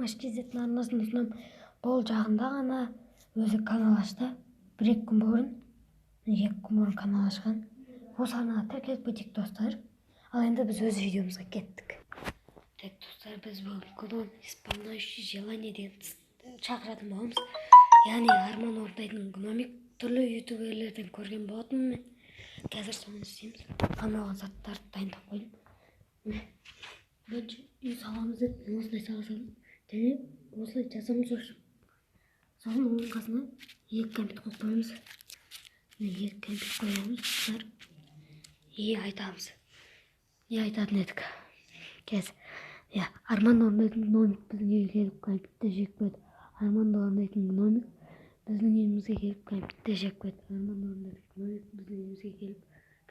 Димаш кезетін арнасын ұсынам. Бұл жағында ғана өзі канал ашты. 1-2 күн бұрын, 2 күн бұрын канал ашқан. Осы арнаға тіркеліп кетейік достар. Ал енді біз өз видеомызға кеттік. Так, достар, біз бүгін исполняющий желание деген шақыратын боламыз. Яғни арман орындайтын гномик түрлі ютуберлерден көрген болатынмын мен. Қазір соны істейміз. Арналған заттарды дайындап қойдым. Бірінші үй саламыз деп осылай саламыз. Және осылай жасамыз үшін. Сосын оның қасына 2 кәмпит қойып қоямыз. 2 кәмпит қоямыз. Айтамыз. Айтатын едік. Қазір. Арман орындайтын гномик біздің үйге келіп кәмпитті жеп қойды. Арман орындайтын гномик біздің үйімізге келіп кәмпитті жеп қойды. Арман орындайтын гномик біздің үйімізге келіп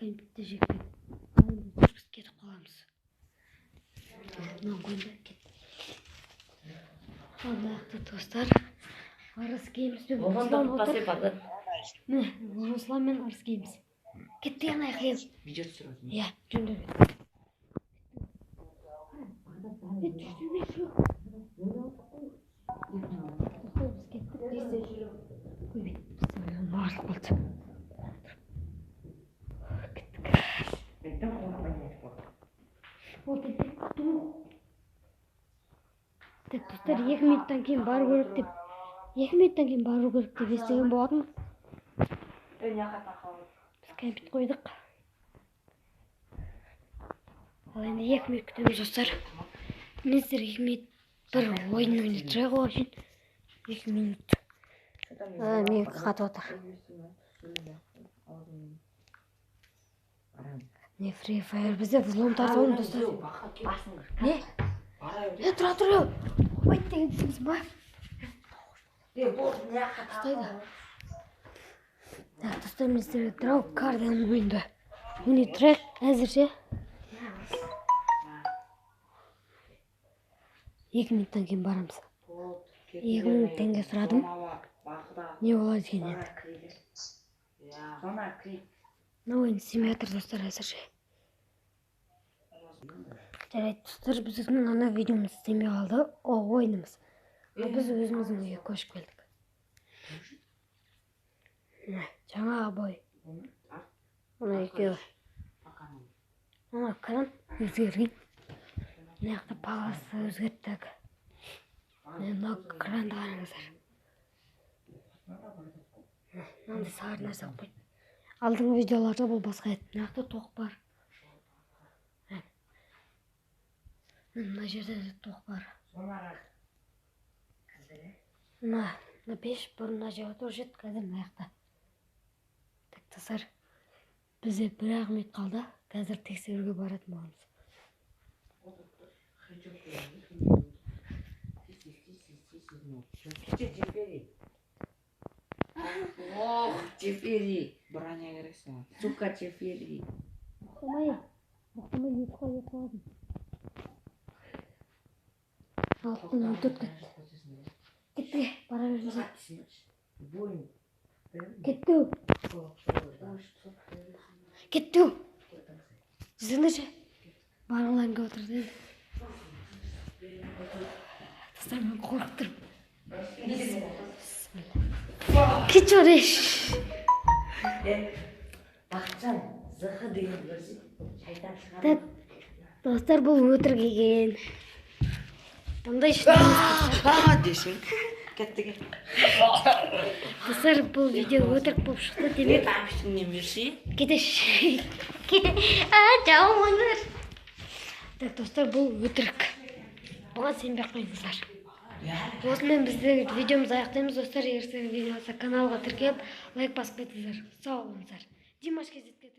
кәмпитті жеп қойды. Біз кетіп қаламыз. Мынау қойында кетті. Алдақты достар. Арыс кейміз бе? Руслан мен арыс кейміз. Кетті яна қиыл. Видео түсіріп. Жөндеп. Достар, 2 минуттан кейін бару керек деп. 2 минуттан кейін бару керек деп естіген болатын. Біз кәмпит қойдық. Ал енді 2 минут күтеміз достар. Мен сіздер 2 минут бір ойын ойнатырайық ол үшін. 2 минут. Мен қатып отыр. Не Free Fire бізде взлом тартуын достар. Не? Тұра. Ойт деген түсіңіз ба? Қыстайды. Достар, мен сіздерге драуг кардан ойынды. Ойнатырайық әзірше. 2 минуттан кейін барамыз. 2 минут теңге сұрадым. Не болады екен едік. Мына ойын симулятор достар әзірше. Жарайды достар, біздің ана видеомыз істемей қалды. Ол ойынымыз. Біз өзіміздің үйге көшіп келдік. Жаңа бой. Мына екеуі. Мына кран өзгерген. Мына жақта паласы өзгерттік. Мына кранды қараңыздар. Мынандай сағыр нәрсе қойды. Алдыңғы видеоларда бұл басқа еді. Мына жақта тоқ бар. Мына жерде де тоқ бар. Мына 5 бұрын мына жерде отыр жет, қазір мына жақта. Так, достар, бізде 1 минут қалды. Қазір тексеруге баратын боламыз. Тефери. Броня керексің. Сука, тефери. Мұқтамай ет қойдым. Алтын 14 кетті. Кетті, бара бермейді. Кетті. Жүзіңдерші. Барылан кеп отырды. Достар, мен қорқып тұрмын. Кетші ореш. Бақытжан, зықы деген көрсек, шайтан шығады. Достар, бұл өтірік екен. Бұндай Десең, кетті. Достар, бұл видео өтірік болып шықты демек. Тапшыңнен берші. Кетеш. Жауыңыздар. Так, достар, бұл өтірік. Бұған сенбей қойыңыздар. Осымен біздің видеомыз аяқтаймыз достар. Егер сіздерге видео болса каналға тіркеліп, лайк басып кетіңіздер. Сау болыңыздар. Димаш кезетке